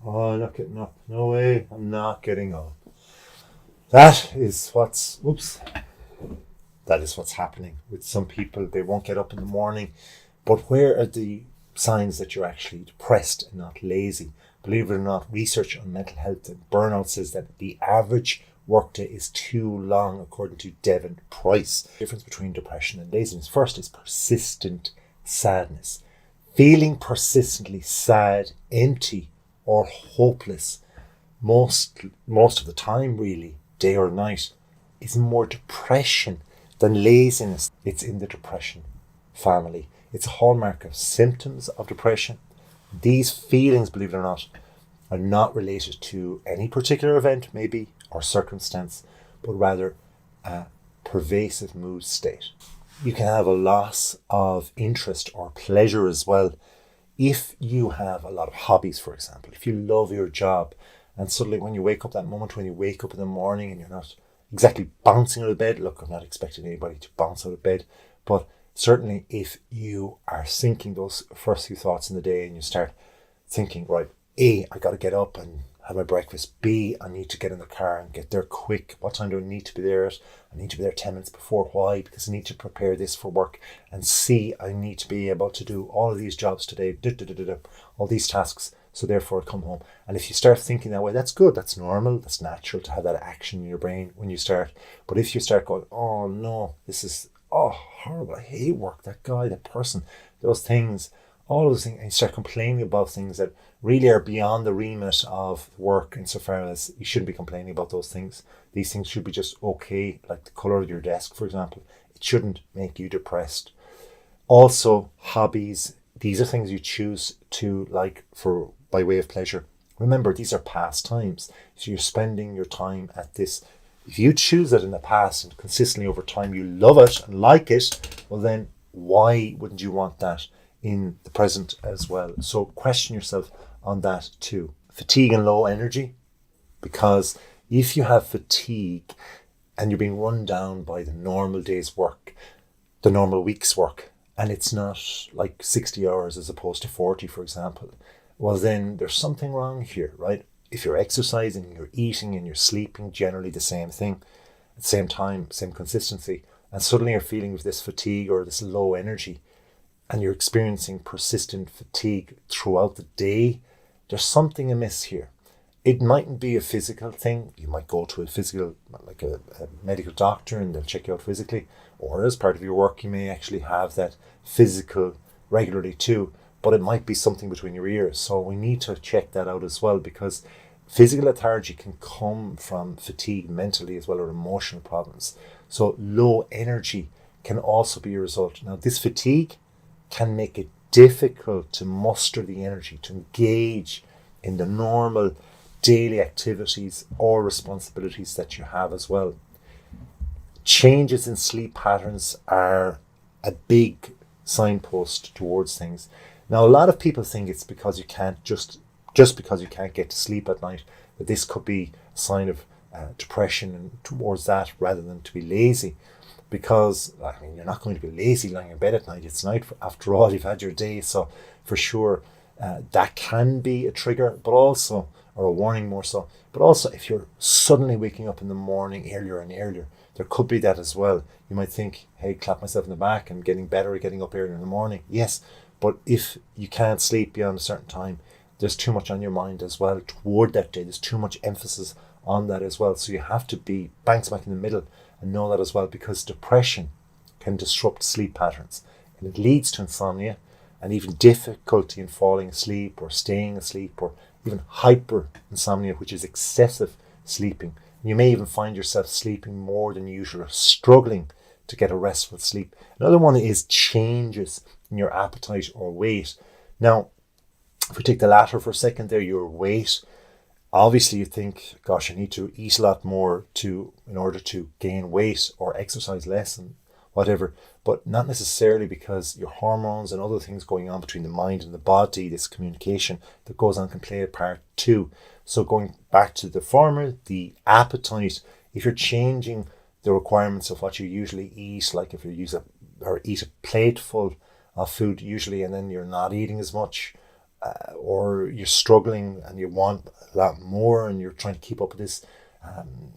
Oh, not getting up. No way. I'm not getting up. That is what's, whoops, that is what's happening with some people. They won't get up in the morning. But where are the signs that you're actually depressed and not lazy? Believe it or not, research on mental health and burnout says that the average workday is too long, according to Devon Price. The difference between depression and laziness first is persistent sadness. Feeling persistently sad, empty, or hopeless most of the time, really, day or night, is more depression than laziness. It's in the depression family. It's a hallmark of symptoms of depression. These feelings, believe it or not, are not related to any particular event, maybe, or circumstance, but rather a pervasive mood state. You can have a loss of interest or pleasure as well. If you have a lot of hobbies, for example, if you love your job, and suddenly when you wake up, that moment when you wake up in the morning and you're not exactly bouncing out of bed, look, I'm not expecting anybody to bounce out of bed, but certainly if you are thinking those first few thoughts in the day and you start thinking, right, A, I got to get up and have my breakfast. B, I need to get in the car and get there quick. What time do I need to be there at? I need to be there 10 minutes before. Why? Because I need to prepare this for work. And C, I need to be able to do all of these jobs today, all these tasks. So therefore I come home. And if you start thinking that way, that's good. That's normal. That's natural to have that action in your brain when you start. But if you start going, oh no, this is, oh, horrible. I hate work. That guy, that person, those things, all those things, and you start complaining about things that really are beyond the remit of work, insofar as you shouldn't be complaining about those things. These things should be just okay, like the colour of your desk, for example. It shouldn't make you depressed. Also, hobbies, these are things you choose to like for by way of pleasure. Remember, these are pastimes. So you're spending your time at this. If you choose it in the past and consistently over time you love it and like it, well then why wouldn't you want that in the present as well? So question yourself on that too. Fatigue and low energy, because if you have fatigue and you're being run down by the normal day's work, the normal week's work, and it's not like 60 hours as opposed to 40, for example, well, then there's something wrong here, right? If you're exercising, you're eating, and you're sleeping generally the same thing, at the same time, same consistency, and suddenly you're feeling with this fatigue or this low energy, and you're experiencing persistent fatigue throughout the day, there's something amiss here. It mightn't be a physical thing. You might go to a physical, like a medical doctor, and they'll check you out physically. Or as part of your work, you may actually have that physical regularly too. But it might be something between your ears. So we need to check that out as well, because physical lethargy can come from fatigue mentally as well, or emotional problems. So low energy can also be a result. Now, this fatigue can make it difficult to muster the energy to engage in the normal daily activities or responsibilities that you have as well. Changes in sleep patterns are a big signpost towards things. Now, a lot of people think it's because you can't just because you can't get to sleep at night, that this could be a sign of depression and towards that, rather than to be lazy. Because, I mean, you're not going to be lazy lying in bed at night. It's night after all, you've had your day. So for sure, that can be a trigger, but also, or a warning more so. But also, if you're suddenly waking up in the morning earlier and earlier, there could be that as well. You might think, hey, clap myself in the back, I'm getting better at getting up earlier in the morning. Yes, but if you can't sleep beyond a certain time, there's too much on your mind as well toward that day. There's too much emphasis on that as well. So you have to be bang smack in the middle and know that as well, because depression can disrupt sleep patterns, and it leads to insomnia and even difficulty in falling asleep or staying asleep, or even hyper insomnia, which is excessive sleeping. You may even find yourself sleeping more than usual, struggling to get a restful sleep. Another one is changes in your appetite or weight. Now, if we take the latter for a second there, your weight, obviously you think, gosh, I need to eat a lot more in order to gain weight or exercise less and whatever, but not necessarily, because your hormones and other things going on between the mind and the body, this communication that goes on, can play a part too. So going back to the former, the appetite, if you're changing the requirements of what you usually eat, like if you eat a plate full of food usually, and then you're not eating as much, or you're struggling and you want a lot more and you're trying to keep up with this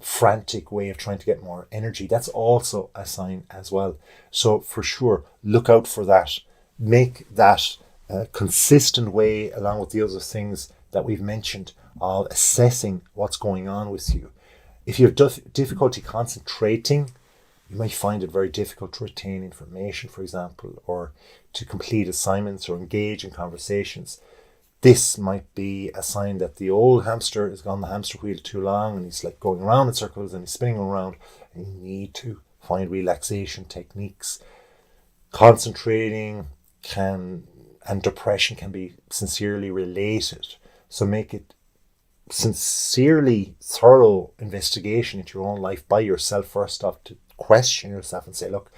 frantic way of trying to get more energy, that's also a sign as well. So for sure, look out for that. Make that consistent way, along with the other things that we've mentioned, of assessing what's going on with you. If you have difficulty concentrating, you might find it very difficult to retain information, for example, or to complete assignments or engage in conversations. This might be a sign that the old hamster has gone the hamster wheel too long and he's like going around in circles and he's spinning around, and you need to find relaxation techniques. Concentrating and depression can be sincerely related. So make it sincerely thorough investigation into your own life by yourself first off, to question yourself and say, look,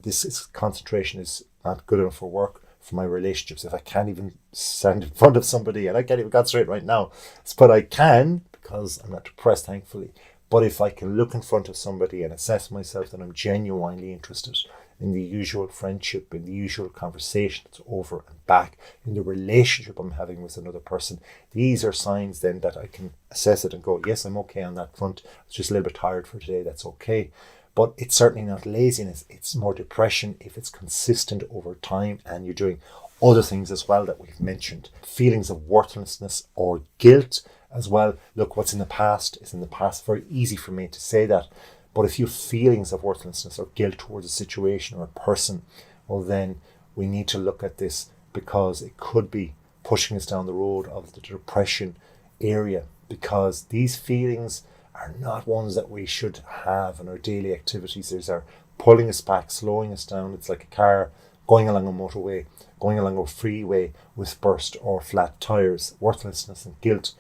this concentration is not good enough for work, for my relationships. If I can't even stand in front of somebody, and I can't even concentrate right now, but I can because I'm not depressed, thankfully. But if I can look in front of somebody and assess myself that I'm genuinely interested in the usual friendship, in the usual conversation that's over and back, in the relationship I'm having with another person, these are signs then that I can assess it and go, yes, I'm okay on that front. I was just a little bit tired for today. That's okay. But it's certainly not laziness. It's more depression if it's consistent over time and you're doing other things as well that we've mentioned. Feelings of worthlessness or guilt as well. Look, what's in the past is in the past. Very easy for me to say that. But if you have feelings of worthlessness or guilt towards a situation or a person, well, then we need to look at this, because it could be pushing us down the road of the depression area, because these feelings are not ones that we should have in our daily activities. These are pulling us back, slowing us down. It's like a car going along a motorway, going along a freeway with burst or flat tires. Worthlessness and guilt,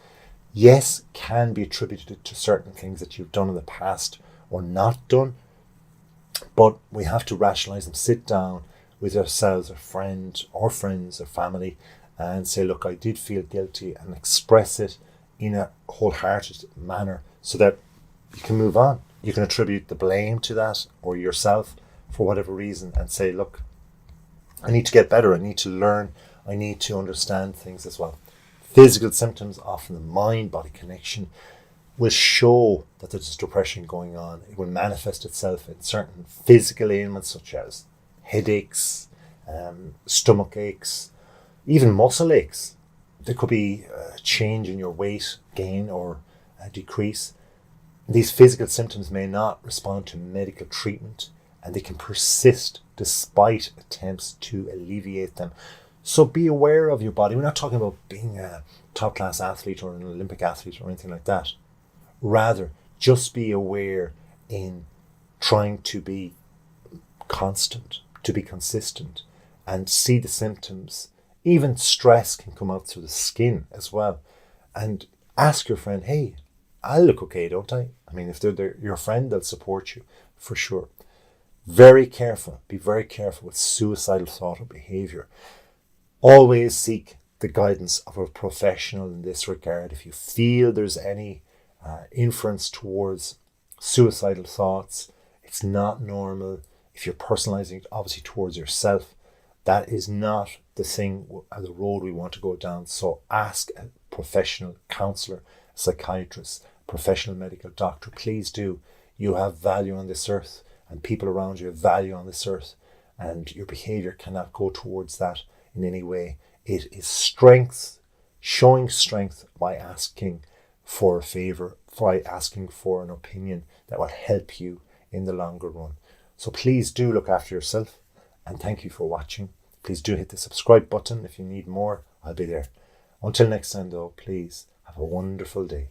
yes, can be attributed to certain things that you've done in the past or not done, but we have to rationalize them, sit down with ourselves, a friend or friends or family, and say, look, I did feel guilty, and express it in a wholehearted manner so that you can move on. You can attribute the blame to that or yourself for whatever reason and say, look, I need to get better. I need to learn. I need to understand things as well. Physical symptoms, often the mind-body connection, will show that there's depression going on. It will manifest itself in certain physical ailments such as headaches, stomach aches, even muscle aches. There could be a change in your weight gain or decrease. These physical symptoms may not respond to medical treatment, and they can persist despite attempts to alleviate them. So be aware of your body. We're not talking about being a top-class athlete or an Olympic athlete or anything like that. Rather, just be aware in trying to be constant, to be consistent, and see the symptoms. Even stress can come out through the skin as well. And ask your friend, hey, I look okay, don't I? I mean, if they're your friend, they'll support you for sure. Very careful. Be very careful with suicidal thought or behavior. Always seek the guidance of a professional in this regard. If you feel there's any inference towards suicidal thoughts, it's not normal. If you're personalizing it obviously towards yourself, that is not the thing, the road we want to go down. So ask a professional counselor, psychiatrist, professional medical doctor. Please do. You have value on this earth, and people around you have value on this earth, and your behavior cannot go towards that in any way. It is strength, showing strength by asking for a favor, by asking for an opinion that will help you in the longer run. So please do look after yourself, and thank you for watching. Please do hit the subscribe button if you need more. I'll be there. Until next time though, please have a wonderful day.